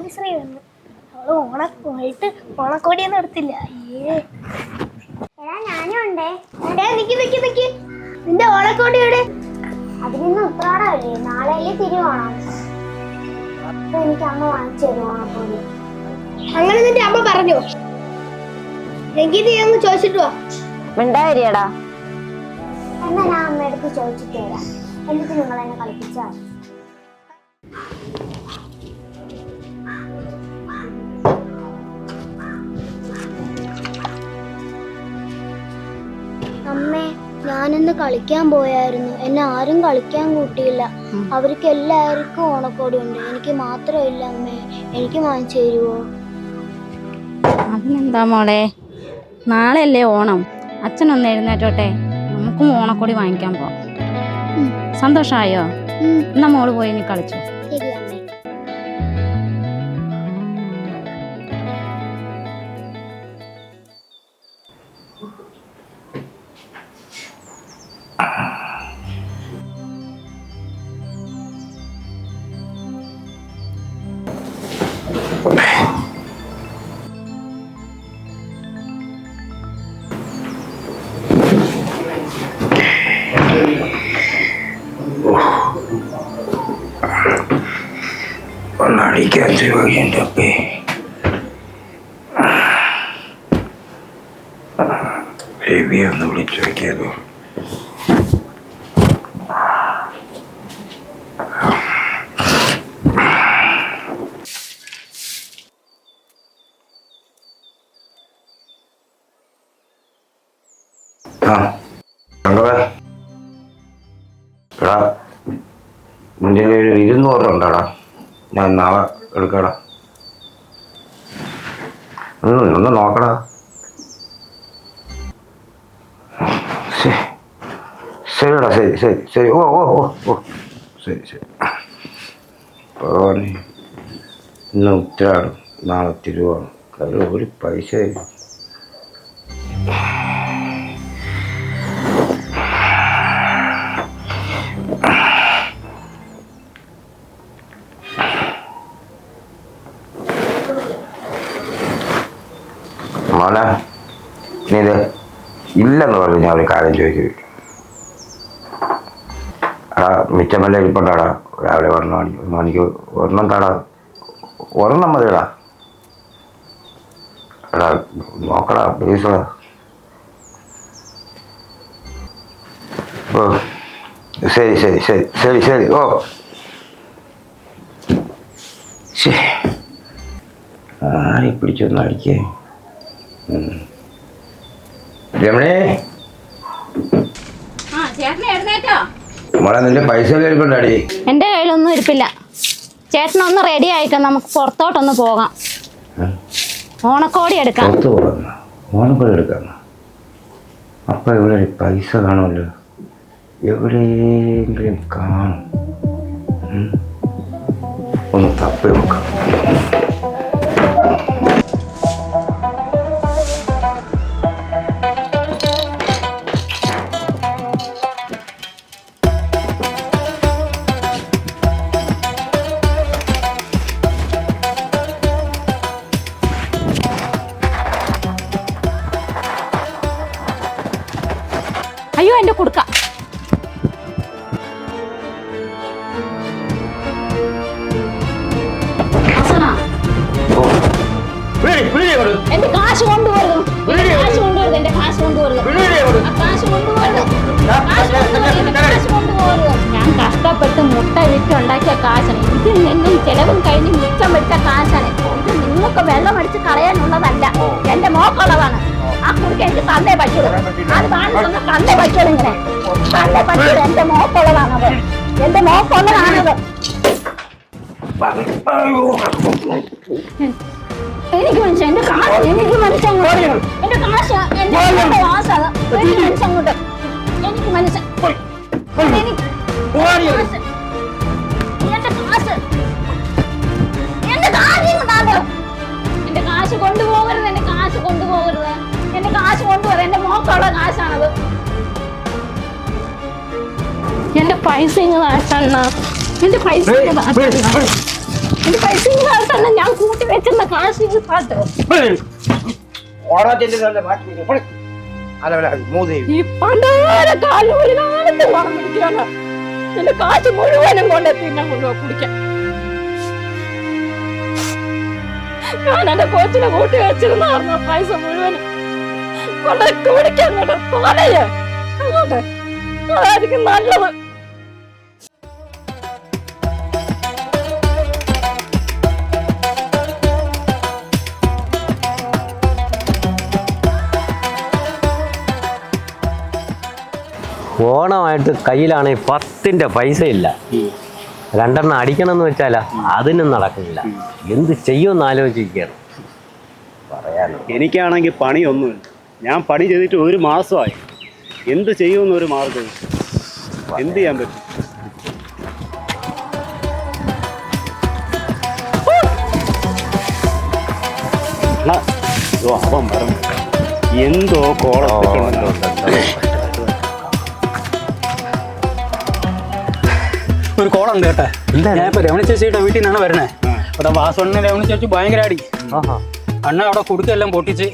മാലിശ്രീ വന്നു. അവള് പോയിട്ട് ഓണക്കോടിയൊന്നും എടുത്തില്ല. ഞാനും ഉണ്ടേ. നിക്ക് നിന്റെ ഓണക്കോടി എവിടെ? അതിന് ഉത്രാടമല്ലേ, നാളെയല്ലേ തിരുവോണം. അപ്പൊ എനിക്ക് അമ്മ വാങ്ങിച്ചു തരും ഓണക്കോടി. അങ്ങനെ നിന്റെ അമ്മ പറഞ്ഞോ? എങ്കിൽ നീ ഒന്ന് ചോദിച്ചിട്ട് വാ. മിണ്ടായിരിയടാ. എന്നാ ഞാൻ അമ്മയടുത്ത് ചോദിച്ചിട്ട് വരാം. എന്നിട്ട് നിങ്ങൾ എന്നെ കളിപ്പിച്ചാ. അമ്മേ, ഞാനിന്ന് കളിക്കാൻ പോയായിരുന്നു. എന്നെ ആരും കളിക്കാൻ കൂട്ടിയില്ല. അവർക്ക് എല്ലാവർക്കും ഓണക്കോടി ഉണ്ട്, എനിക്ക് മാത്രമില്ല. അമ്മേ, എനിക്ക് വാങ്ങിച്ചു തരുവോ? അതിനെന്താ മോളെ, നാളെയല്ലേ ഓണം. അച്ഛനൊന്ന് എഴുന്നേറ്റോട്ടെ, നമുക്കും ഓണക്കോടി വാങ്ങിക്കാൻ പോവാം. സന്തോഷമായോ? എന്നാ മോള് പോയി നീ കളിച്ചോ. ശരി അമ്മേ. ഒന്നടിക്കാൻ എൻ്റെ അപ്പേ. രവിയെ ഒന്ന് വിളിച്ചു നോക്കിയാലോ? എടാ, നിന്റെ ഒരു 200 ഉണ്ടാടാ, ഞാൻ നാളെ എടുക്കടാ. ഒന്ന് നോക്കടാ. ശരിടാ, ശരി. ഓ ശരി. ഇന്ന് ഉത്തരാടം, നാളെ തിരുവോണം. കയ്യിൽ ഒരു പൈസ ഇല്ല. മോനെ, നീ ഇത് ഇല്ലെന്ന് പറഞ്ഞു ഞാൻ ഒരു കാര്യം ചോദിക്കും. മിച്ചമല്ല ഇരിപ്പുണ്ടാടാ, രാവിലെ 1 മണിക്ക് ഒരെണ്ണം താടാ, ഒരെണ്ണം മതിടാ. എടാ നോക്കടാ പ്ലീസടാ. ഓ ശരി. ഓ ആരെ പിടിച്ചൊന്ന് അടിക്കേ. രമണേ, മോളെ നിന്റെ പൈസ ഇരിപ്പുണ്ടാടി? എന്റെ കയ്യിലൊന്നും ഇരിപ്പില്ല. ചേട്ടനൊന്ന് റെഡി ആയിക്കോ, നമുക്ക് പുറത്തോട്ടൊന്ന് പോകാം. ഓണക്കോടി എടുക്കാം. ഓണക്കോടി എടുക്കാം. അപ്പൊ ഇവിടെ പൈസ കാണുമല്ലോ, എവിടെയെങ്കിലും കാണും. ഒന്ന് തപ്പി നോക്കാം. അയ്യോ, എന്റെ കൊടുക്ക. എന്റെ കാശ് കൊണ്ടുവരുന്നു. ഞാൻ കഷ്ടപ്പെട്ട് മുട്ട വിറ്റ് ഉണ്ടാക്കിയ കാശാണ്. ഇത് നിന്നും ചെലവും കഴിഞ്ഞ് മിച്ചം വെച്ച കാശാണ്. ഇത് നിങ്ങൾക്ക് വെള്ളം അടിച്ച് കളയാനുള്ളതല്ല, എന്റെ മോക്കുള്ളതാണ്. ആ കുറുക്ക് എനിക്ക് തന്നേ പറ്റുള്ളൂ. അത് തന്നേ പറ്റുള്ളൂ. ഇങ്ങനെ തന്നേ പറ്റുള്ളൂ. എന്റെ മോക്കുള്ളതാണത്, എന്റെ മോക്കുള്ളതാണത്. എനിക്ക് മനസ്സിലായി. എന്റെ കാശ് എനിക്ക് മനസ്സിലായി. എന്റെ കാശ് എന്റെ വാസാണ്. എനിക്ക് മനസ്സങ്ങോട്ട് എനിക്ക് മനസ്സിലായി. എന്റെ കാശ് കൊണ്ടുപോകരുത്. എന്റെ കാശ് കൊണ്ടുപോകരുത്. എന്റെ കാശ് കൊണ്ടുപോകരുത്. എന്റെ മോക്കുള്ള കാശാണത്. എന്റെ പൈസ ഇങ്ങനെ ആശാണ്. എന്റെ പൈസ ഈ പൈസ തന്നെ ഞാൻ കൂട്ടി വെച്ചിരുന്ന കാശ് ഇത് പാട്ട് ഈ പണ്ടാര കാലം ഒരു കാലത്ത് വളം പിടിക്കാനാ എന്റെ കാശ് മുഴുവനും കൊണ്ടെത്തി ഞാൻ കൊണ്ടുപോയി കുടിക്കാൻ. ഞാൻ എന്റെ കൊച്ചിനെ കൂട്ടി വെച്ചിരുന്ന പൈസ മുഴുവനും കൊണ്ട് കുടിക്കാൻ കൊണ്ട് തോലയ്യ അങ്ങോട്ട് അതായിരിക്കും നല്ലത്. ഓണമായിട്ട് കയ്യിലാണെങ്കിൽ 10ന്റെ പൈസ ഇല്ല. 2 അടിക്കണം എന്ന് വെച്ചാലാ അതിനും നടക്കുന്നില്ല. എന്ത് ചെയ്യുമെന്ന് ആലോചിക്കുകയാണ്. പറയാനോ എനിക്കാണെങ്കിൽ പണിയൊന്നുമില്ല. ഞാൻ പണി ചെയ്തിട്ട് 1 മാസമായി. എന്ത് ചെയ്യുമെന്നൊരു മാർഗം എന്ത് ചെയ്യാൻ പറ്റും? അവൻ പറഞ്ഞു എന്തോ കോളത്തിട്ടുണ്ടല്ലോ. ഒരു കോളുണ്ട് കേട്ടെ. ഞാൻ ഇപ്പൊ രമണി ചേച്ചിയുടെ വീട്ടിൽ നിന്നാണ് വരണേ. അവിടെ വാസവണ്ണ രമണി ചേച്ചി ഭയങ്കര അടി. അണ്ണ അവിടെ കുടുക്കെല്ലാം പൊട്ടിച്ച്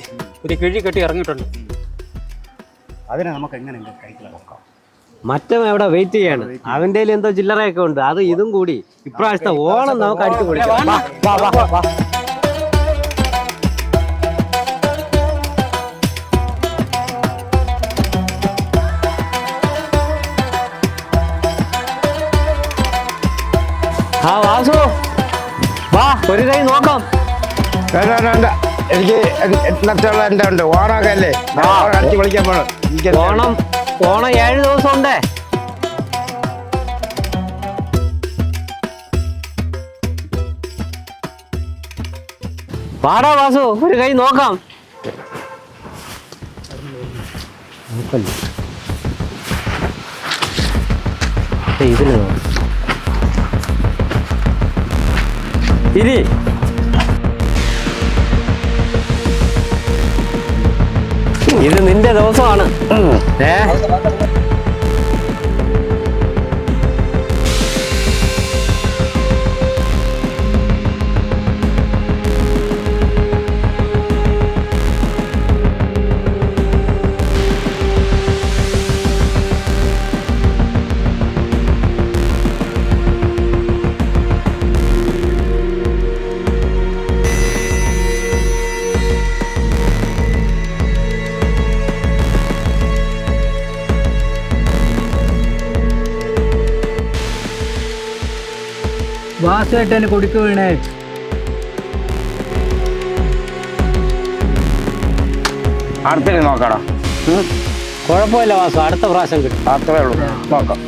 ഒരു കിഴി കെട്ടി ഇറങ്ങിയിട്ടുണ്ട്. അതിനെ നമുക്ക് എങ്ങനെ കൈക്കില നോക്കാം? മറ്റവൻ എവിടെ വെയിറ്റ് ചെയ്യാണ്. അവന്റെ എന്തോ ചില്ലറയൊക്കെ ഉണ്ട്. അത് ഇതും കൂടി ഇപ്രാവശ്യത്തെ ഓണം നമുക്ക് അടിച്ചു കൊടുക്കാം. ആ വാസു വാ, ഒരു കൈ നോക്കാം. എനിക്ക് നച്ചുള്ള എൻ്റെ ഉണ്ട്. ഓണമൊക്കെ അല്ലേ, അടിച്ചു വിളിക്കാൻ പോകണം. ഓണം 7 ദിവസം ഉണ്ടേ. പാടാ വാസു, ഒരു കൈ നോക്കാം. ഇതില് ഇരി. ഇത് നിന്റെ ദിവസമാണ്. വാസുമായിട്ട് തന്നെ കൊടുക്കു വീണേ. അടുത്തേ നോക്കാടാ. കുഴപ്പമില്ല വാസു, അടുത്ത പ്രാവശ്യം കിട്ടും. അത്രേ ഉള്ളൂ, നോക്കാം.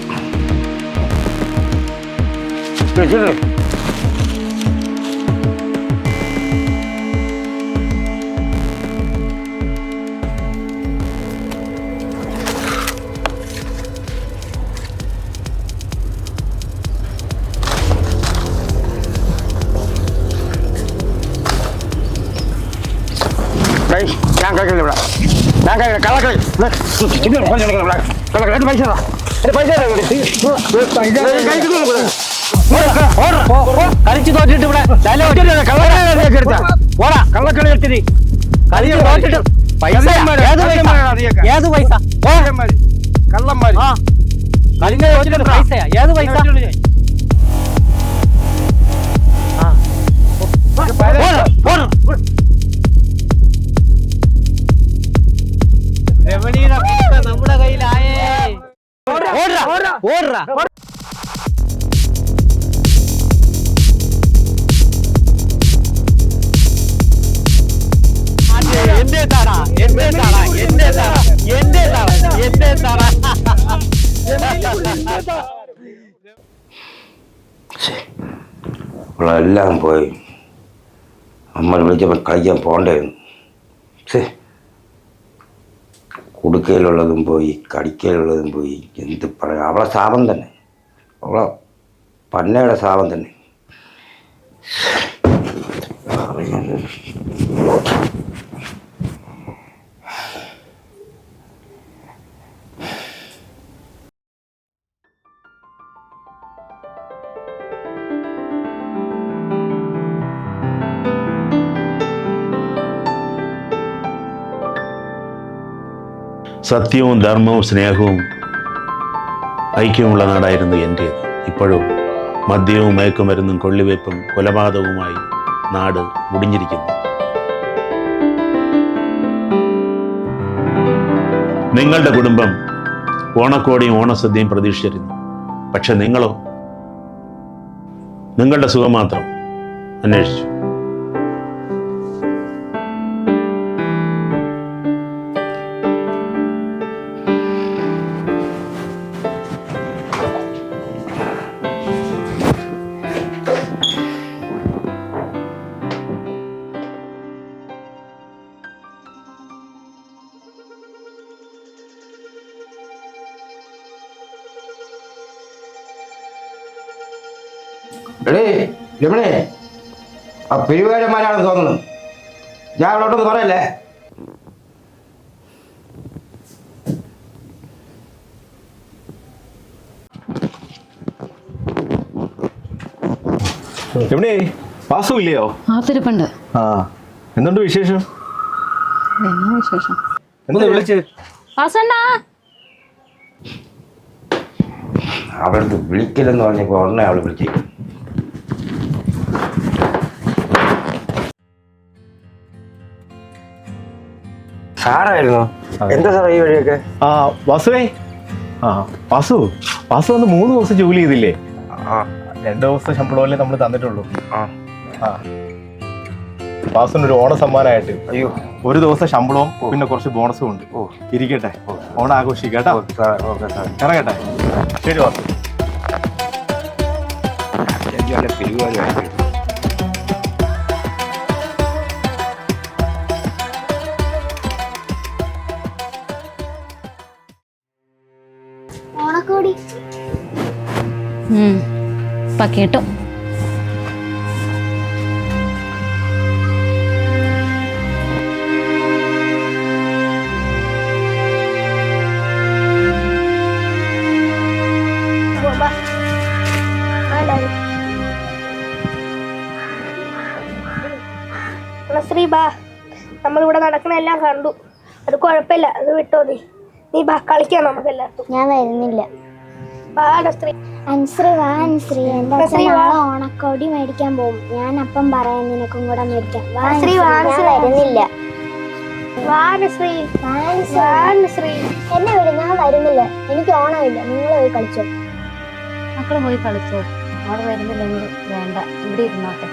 ഞാൻ കളിക്കില്ല ഇവിടെ. ഞാൻ കളിക്കില്ല. കള്ളക്കളി കള്ളക്കളി. പൈസ കളിച്ചു തോറ്റിട്ട് ഇവിടെ കള്ളക്കളി എടുത്തിട്ട് ഏത് പൈസ? കള്ളന്മാര് കളിഞ്ഞ തോറ്റിട്ട് പൈസയാ? ഏത് പൈസ? നമ്മുടെ കയ്യിലായേ. ഓടാ എന്റെ താടാ, എന്റെ താടാ, എന്റെ താടാ, എന്റെ താടാ, എന്റെ താടാ. എല്ലാം പോയി. നമ്മൾ വിളിച്ചപ്പോൾ കളിക്കാൻ പോകണ്ടായിരുന്നു. കുടുക്കയിലുള്ളതും പോയി, കടിക്കയിലുള്ളതും പോയി. എന്ത് പറയാം, അവളെ ശാപം തന്നെ, അവളെ പന്നയുടെ ശാപം തന്നെ. സത്യവും ധർമ്മവും സ്നേഹവും ഐക്യമുള്ള നാടായിരുന്നു എൻ്റേത്. ഇപ്പോഴും മദ്യവും മയക്കുമരുന്നും കൊള്ളിവയ്പ്പും കൊലപാതകവുമായി നാട് മുടിഞ്ഞിരിക്കുന്നു. നിങ്ങളുടെ കുടുംബം ഓണക്കോടിയും ഓണസദ്യയും പ്രതീക്ഷിച്ചിരുന്നു. പക്ഷെ നിങ്ങളോ നിങ്ങളുടെ സുഖം മാത്രം അന്വേഷിച്ചു. എടേ രമണേ, ആ പെരുവേരന്മാരാണെന്ന് തോന്നുന്നു. ഞാൻ അവിടോട്ടൊന്ന് പറയല്ലേ. രമണേ, വാസു ഇല്ലയോ? തിരുപ്പുണ്ട്. ആ, എന്തുണ്ട് വിശേഷം? എന്നാ വിശേഷം? എന്താ വിളിച്ചേ? അവളത് വിളിക്കില്ലെന്ന് പറഞ്ഞപ്പോ ഉടനെ അവള് വിളിച്ചു. സാറായിരുന്നു. എന്താ സാറേ ഈ വഴിയൊക്കെ? ആ വാസുവേ, ആ വാസു വന്ന് 3 ദിവസം ജോലി ചെയ്തില്ലേ? 2 ദിവസത്തെ ശമ്പളമല്ലേ നമ്മൾ തന്നിട്ടുള്ളൂ. ആ വാസുവിനൊരു ഓണ സമ്മാനമായിട്ട് അയ്യോ 1 ദിവസം ശമ്പളവും പിന്നെ കുറച്ച് ബോണസും ഉണ്ട്. ഇരിക്കട്ടെ, ഓണം ആഘോഷിക്കട്ടെ. ഇറങ്ങട്ടെ. ശരി വാസു. ഓണക്കോടി കേട്ടോ. ശ്രീ ബാ, നമ്മളിവിടെ നടക്കണ എല്ലാം കണ്ടു. അത് കുഴപ്പമില്ല, അത് വിട്ടോ. നീ ബാ, കളിക്കാം നമുക്ക് എല്ലാവർക്കും. ഞാൻ വരുന്നില്ല. അനുശ്രീ വാ. അനുശ്രീ എന്താ ഓണക്കോടി മേടിക്കാൻ പോകും. ഞാൻ അപ്പം പറയാം, നിനക്കും കൂടെ മേടിക്കാം. വരുന്നില്ല. എന്നെ വിടും, ഞാൻ വരുന്നില്ല. എനിക്ക് ഓണമില്ല. നിങ്ങൾ പോയി കളിച്ചോ. മക്കള് പോയി കളിച്ചോ. അവിടെ വരുന്നില്ലെങ്കിൽ വേണ്ട, ഇവിടെ ഇരുന്നോട്ടെ.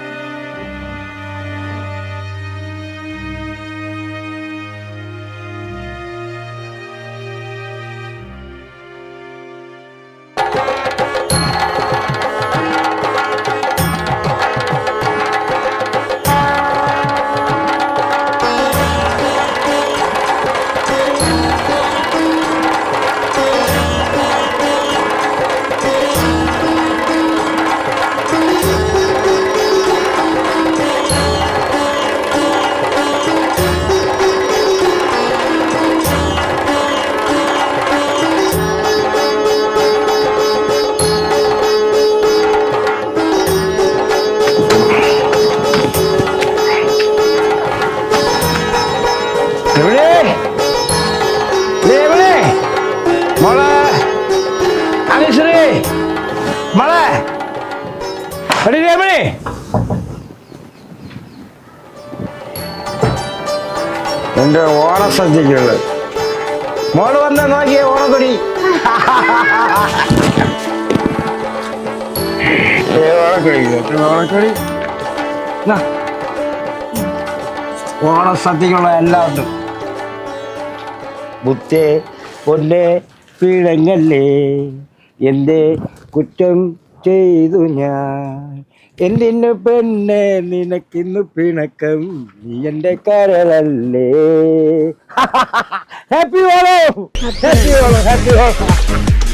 എന്റെ ഓണസദ്യക്കുള്ളത് മോള് വന്ന് നോക്കിയേ ഓണക്കൊടി. ഓണക്കൊടി ഓണസദ്യക്കുള്ള എല്ലാം ഉണ്ട്. മുത്തേ പൊന്നെ പിഴങ്ങല്ലേ, എന്റെ കുറ്റം ചെയ്തു ഞാൻ. എന്തിനു പെണ്ണെ നിനക്കിന്നു പിണക്കം, നീ എന്റെ കരളല്ലേ. Happy Onam, happy Onam, happy Onam.